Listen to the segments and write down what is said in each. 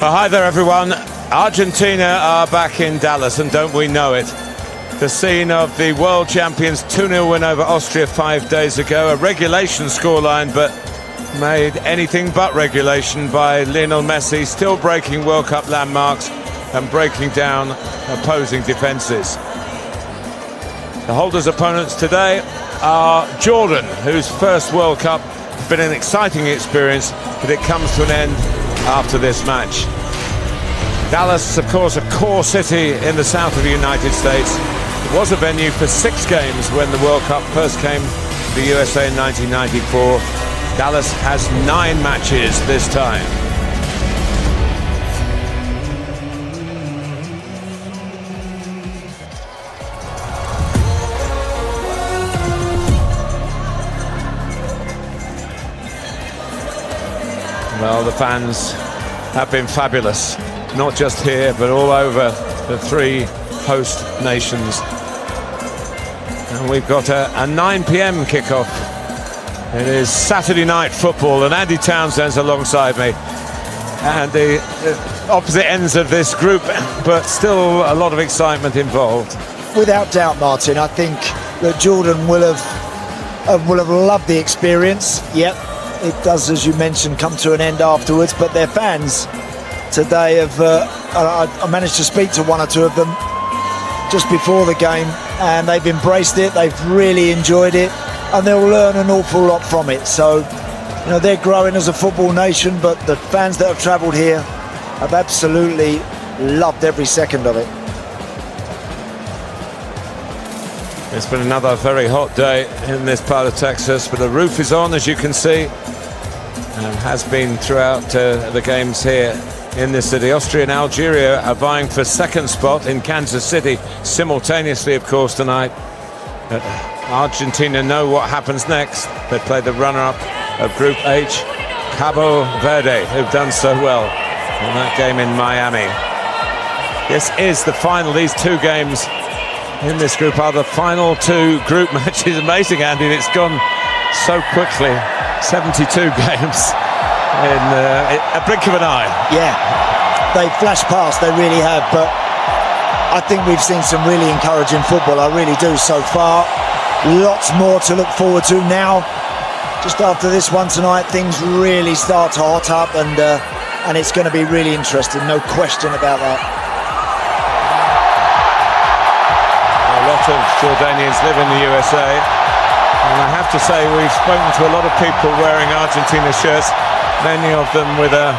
Well, hi there, everyone. Argentina are back in Dallas, and don't we know it? The scene of the world champions' 2-0 win over Austria 5 days ago. A regulation scoreline, but made anything but regulation by Lionel Messi, still breaking World Cup landmarks and breaking down opposing defences. The holders' opponents today are Jordan, whose first World Cup has been an exciting experience, but it comes to an end after this match. Dallas, of course, a core city in the south of the United States. It was a venue for 6 games when the World Cup first came to the USA in 1994. Dallas has 9 matches this time. Well, the fans have been fabulous, not just here, but all over the 3 host nations. And we've got a 9 p.m. kickoff. It is Saturday night football, and Andy Townsend's alongside me. And the opposite ends of this group, but still a lot of excitement involved. Without doubt, Martin, I think that Jordan will have loved the experience. Yep. It does, as you mentioned, come to an end afterwards, but their fans today have, I managed to speak to 1 or 2 of them just before the game, and they've embraced it, they've really enjoyed it, and they'll learn an awful lot from it. So, you know, they're growing as a football nation, but the fans that have travelled here have absolutely loved every second of it. It's been another very hot day in this part of Texas, but the roof is on, as you can see, and has been throughout the games here in this city. Austria and Algeria are vying for 2nd spot in Kansas City simultaneously, of course, tonight. Argentina know what happens next. They play the runner-up of Group H, Cabo Verde, who've done so well in that game in Miami. This is the final. These 2 games in this group are the final 2 group matches. Amazing, Andy, it's gone so quickly. 72 games in a blink of an eye. Yeah, they flashed past, they really have, but I think we've seen some really encouraging football, I really do, so far. Lots more to look forward to now. Just after this one tonight, things really start to hot up, and it's going to be really interesting, no question about that. A lot of Jordanians live in the USA. And I have to say, we've spoken to a lot of people wearing Argentina shirts, many of them with a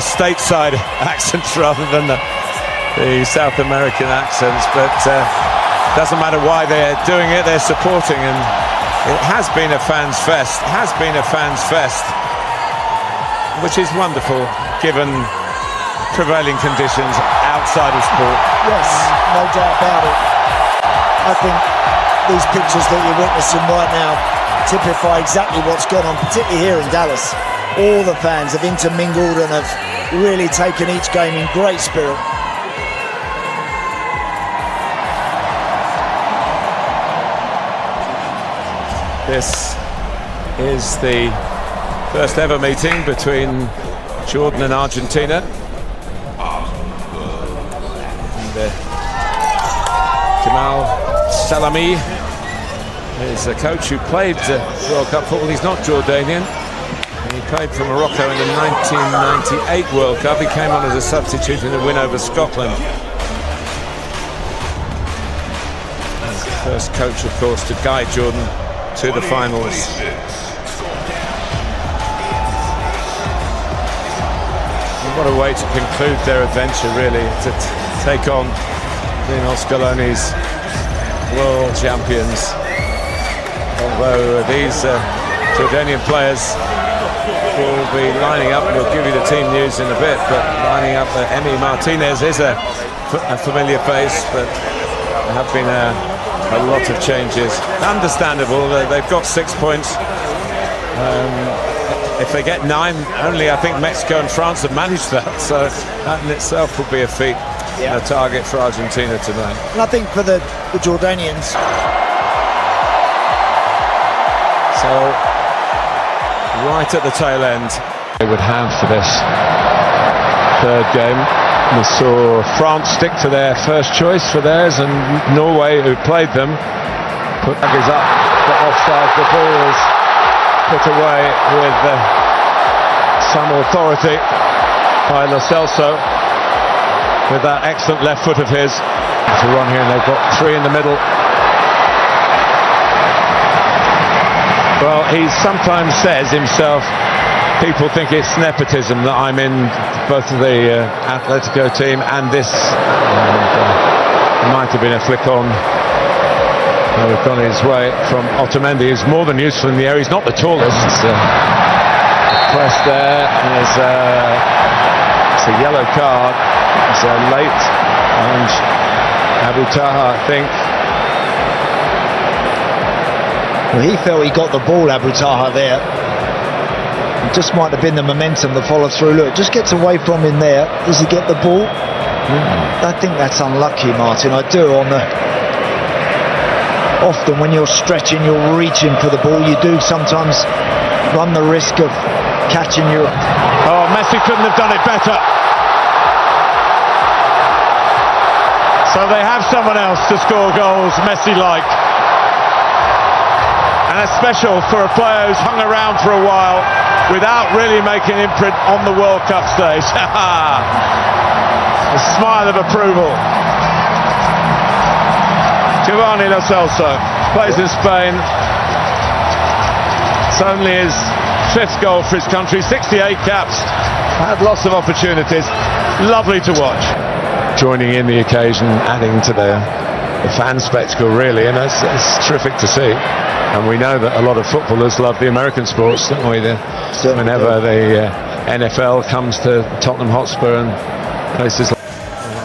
stateside accent rather than the South American accents, but doesn't matter why they're doing it, they're supporting, and it has been a fans fest, which is wonderful given prevailing conditions outside of sport. Yes, no doubt about it. I think these pictures that you're witnessing right now typify exactly what's gone on, particularly here in Dallas. All the fans have intermingled and have really taken each game in great spirit. This is the first ever meeting between Jordan and Argentina. And, Jamal Salami is a coach who played World Cup football. He's not Jordanian. He played for Morocco in the 1998 World Cup. He came on as a substitute in the win over Scotland. And first coach, of course, to guide Jordan to the finals. And what a way to conclude their adventure, really, to take on Lionel Scaloni's world champions. Although these Jordanian players will be lining up, we'll give you the team news in a bit, but lining up, Emi Martinez is a familiar face, but there have been a lot of changes. Understandable, they've got 6 points. If they get 9, only I think Mexico and France have managed that, so that in itself will be a feat. Yeah. A target for Argentina tonight. And I think for the Jordanians. So, right at the tail end. They would have for this. third game. We saw France stick to their first choice for theirs, and Norway, who played them, put is up for offside. The ball is put away with some authority by Lo Celso with that excellent left foot of his. To run here, and they've got three in the middle. Well, he sometimes says himself, people think it's nepotism that I'm in both the Atletico team and this. It might have been a flick on. We've gone his way from Otamendi, who's more than useful in the air. He's not the tallest. Press there, and it's a yellow card. It's late, and Abu Taha, I think. Well, he felt he got the ball, Abu Taha, there. It just might have been the momentum that followed through. Look, just gets away from him there. Does he get the ball? I think that's unlucky, Martin. I do. Often when you're stretching, you're reaching for the ball, you do sometimes run the risk of catching your... Oh, Messi couldn't have done it better. So they have someone else to score goals Messi-like. And a special for a player who's hung around for a while without really making an imprint on the World Cup stage. A smile of approval. Giovanni Lo Celso plays in Spain. It's only his fifth goal for his country, 68 caps, had lots of opportunities. Lovely to watch. Joining in the occasion, adding to the fan spectacle, really, and it's terrific to see. And we know that a lot of footballers love the American sports, don't we? Whenever the NFL comes to Tottenham Hotspur and places like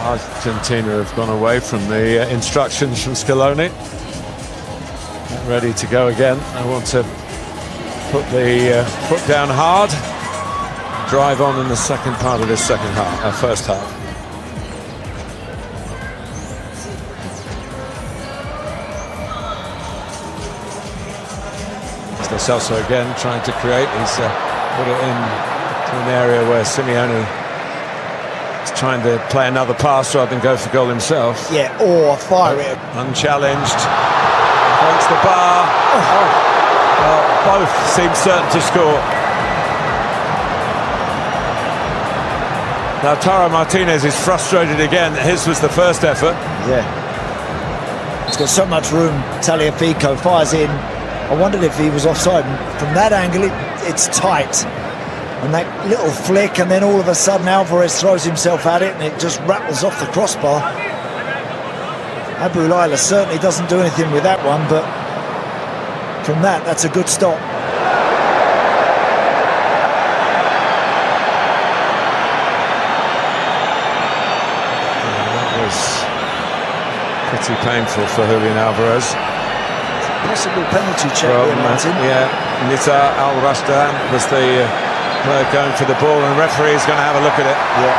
Argentina have gone away from the instructions from Scaloni. Ready to go again. I want to put the foot down hard, drive on in the second part of this first half. Lo Celso again trying to create. He's put it in to an area where Simeone is trying to play another pass rather than go for goal himself. Yeah, or fire it. Unchallenged. Takes the bar. Well, both seem certain to score. Now Taro Martinez is frustrated again. His was the first effort. Yeah. He's got so much room. Tagliafico fires in. I wondered if he was offside. From that angle, it's tight. And that little flick, and then all of a sudden Alvarez throws himself at it, and it just rattles off the crossbar. Abu Laila certainly doesn't do anything with that one, but from that's a good stop. That was pretty painful for Julian Alvarez. Possible penalty check there, Martin. Yeah, Nita Al-Rashdan was the player going for the ball, and the referee is going to have a look at it. Yeah.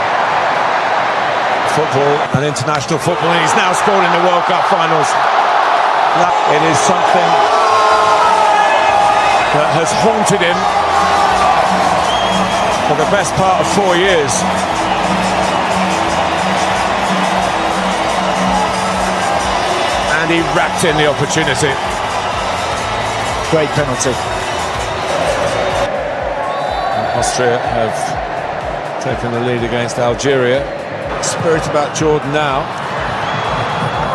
Football, an international football, and he's now scored in the World Cup finals. It is something that has haunted him for the best part of 4 years. And he wrapped in the opportunity. Great penalty. Austria have taken the lead against Algeria. Spirit about Jordan now.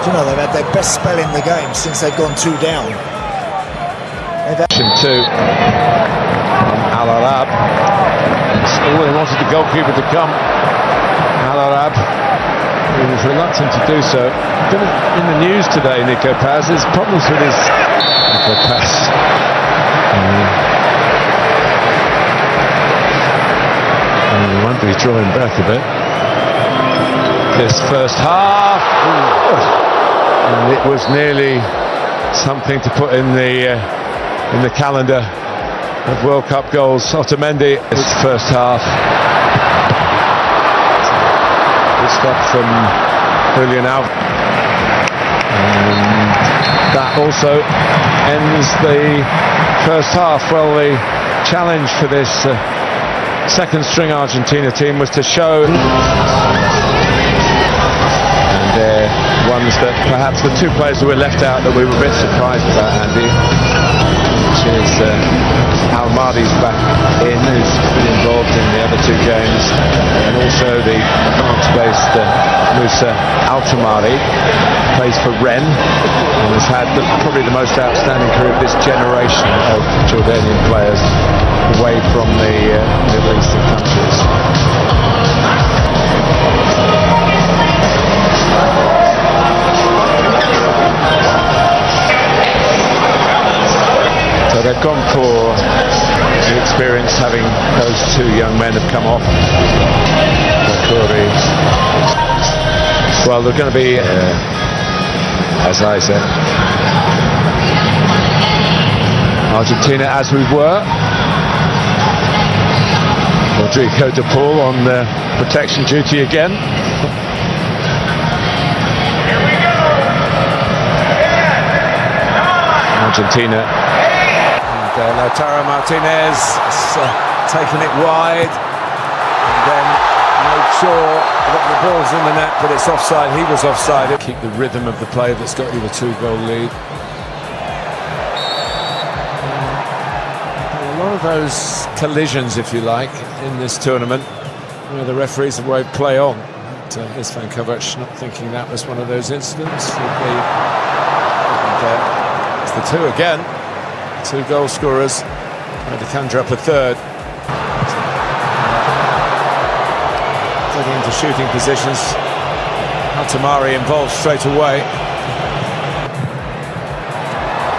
Do you know, they've had their best spell in the game since they've gone 2 down. Two Al Arab. Oh, they wanted the goalkeeper to come. Al Arab, he was reluctant to do so. In the news today, Nico Paz, there's problems with his pass. He might be drawing back a bit. This first half, and it was nearly something to put in the calendar of World Cup goals. Otamendi, this first half. Good stuff from Julian Alvarez. That also ends the first half. Well, the challenge for this second string Argentina team was to show, and ones that perhaps the two players who were left out that we were a bit surprised about, Andy, which is Almadi's back in, who's been involved in the other two games, and also the France-based Moussa Altamari, plays for Rennes and has had probably the most outstanding career of this generation of Jordanian players away from the Middle Eastern countries. So they've gone for the experience, having those two young men have come off. Well, they're going to be, as I said, Argentina as we were. Rodrigo de Paul on protection duty again. Argentina. And Lautaro Martinez taking it wide, and then made sure that the ball's in the net, but it's offside. He was offside. Keep the rhythm of the play that's got you a 2-goal lead. A lot of those collisions, if you like, in this tournament, where the referees have waved play on. Here's Van Kovac not thinking that was one of those incidents. It's the two again. 2 goal scorers, trying to conjure up a third. Getting into shooting positions. Altamari involved straight away.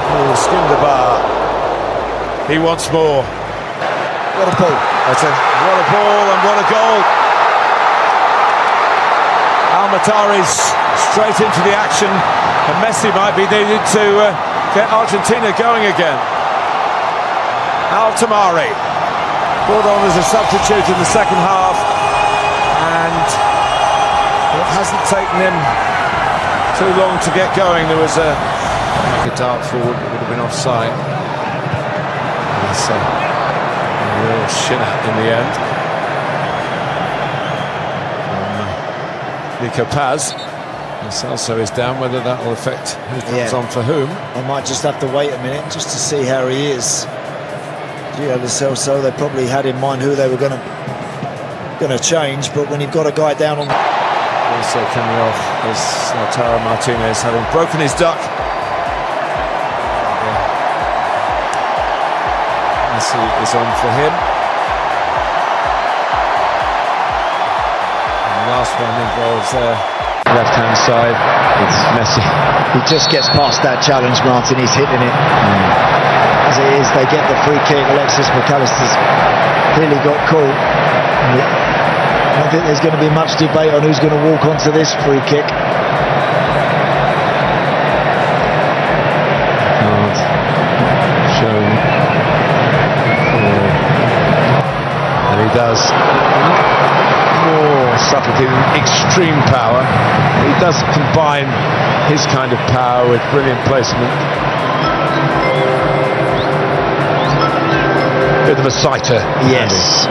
Oh, skinned the bar. He wants more. What a ball. What a ball and what a goal. Almatari's straight into the action, and Messi might be needed to get Argentina going again. Altamari brought on as a substitute in the second half, and it hasn't taken him too long to get going. There was a dart forward that would have been offside. It's a real shinner in the end. Nico Paz. Celso is down. Whether that will affect who comes on for whom. I might just have to wait a minute just to see how he is. Celso, they probably had in mind who they were going to change, but when you've got a guy down on... Also coming off is Lautaro Martinez, having broken his duck. Messi is on for him. And the last one involves left-hand side. It's Messi. He just gets past that challenge, Martin. He's hitting it. As it is, they get the free kick. Alexis McAllister's really got caught. I don't think there's going to be much debate on who's going to walk onto this free kick. Card shown. And he does more subtlety than extreme power. He does combine his kind of power with brilliant placement. Bit of a sighter. Yes.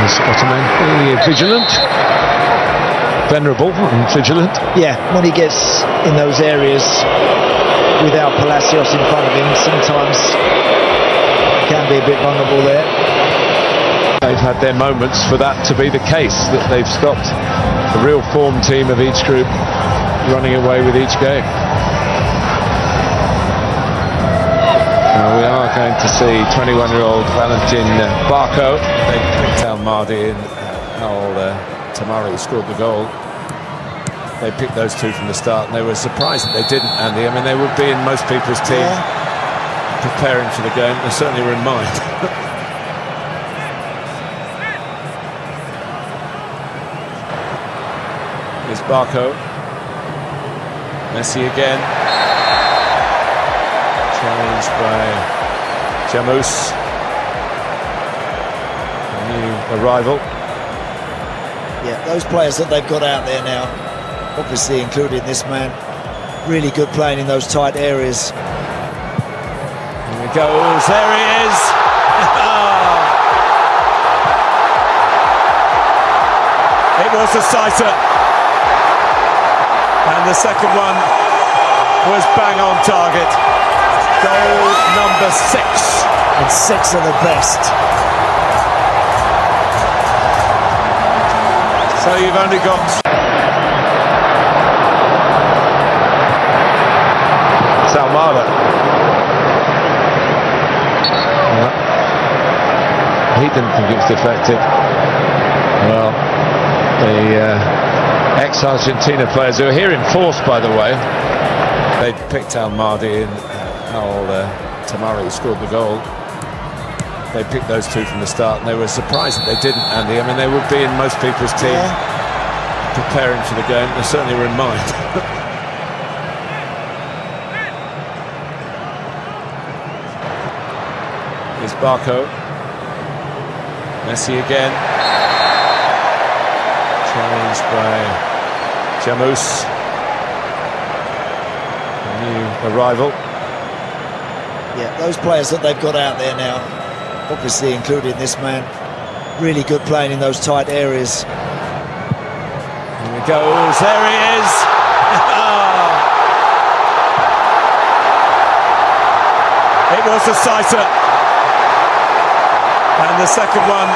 Ottoman, vigilant, venerable and vigilant. Yeah, when he gets in those areas without Palacios in front of him, sometimes can be a bit vulnerable there. They've had their moments for that to be the case, that they've stopped the real form team of each group running away with each game. We are going to see 21-year-old Valentin Barco. They picked Almadi and Tamari scored the goal. They picked those two from the start, and they were surprised that they didn't, Andy. I mean, they would be in most people's team preparing for the game. They certainly were in mine. Here's Barco. Messi again. Challenged by Jamous, a new arrival. Yeah, those players that they've got out there now, obviously including this man, Really good playing in those tight areas. Here he goes, there he is! It was a sighter. And the second one was bang on target. Goal number 6. And 6 of the best. So you've only got... Almada. He didn't think it was deflected. Well, the ex-Argentina players who are here in force, by the way. They picked Almada and Tamari, who scored the goal. They picked those two from the start, and they were surprised that they didn't, Andy. I mean, they would be in most people's team preparing for the game. They certainly were in mine. Here's Barco. Messi again. Challenged by Jamus. A new arrival. Yeah, those players that they've got out there now, obviously including this man, really good playing in those tight areas. Here he goes, there he is! It was a sighter. And the second one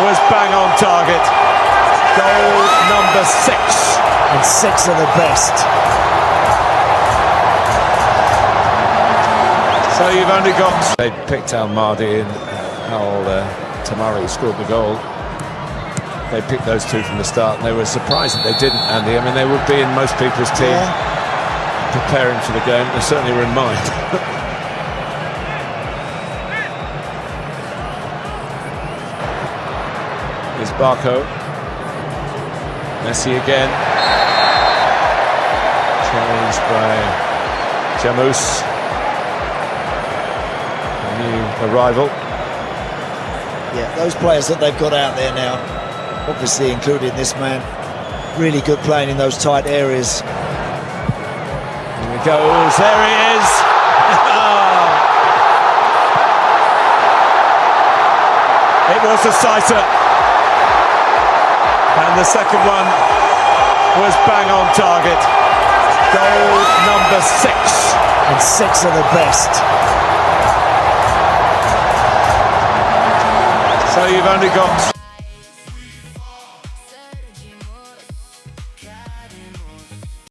was bang on target. Goal number 6. And 6 of the best. So you've only got... They picked Almada and Tamari, who scored the goal. They picked those two from the start, and they were surprised that they didn't, Andy. I mean, they would be in most people's team preparing for the game. They certainly were in mine. Here's Barco. Messi again. Challenged by Jamus. A new arrival. Yeah, those players that they've got out there now, obviously including this man, really good playing in those tight areas. Here he goes, there he is! It was a sighter. And the second one was bang on target. Goal number 6. And 6 of the best. So you've only got...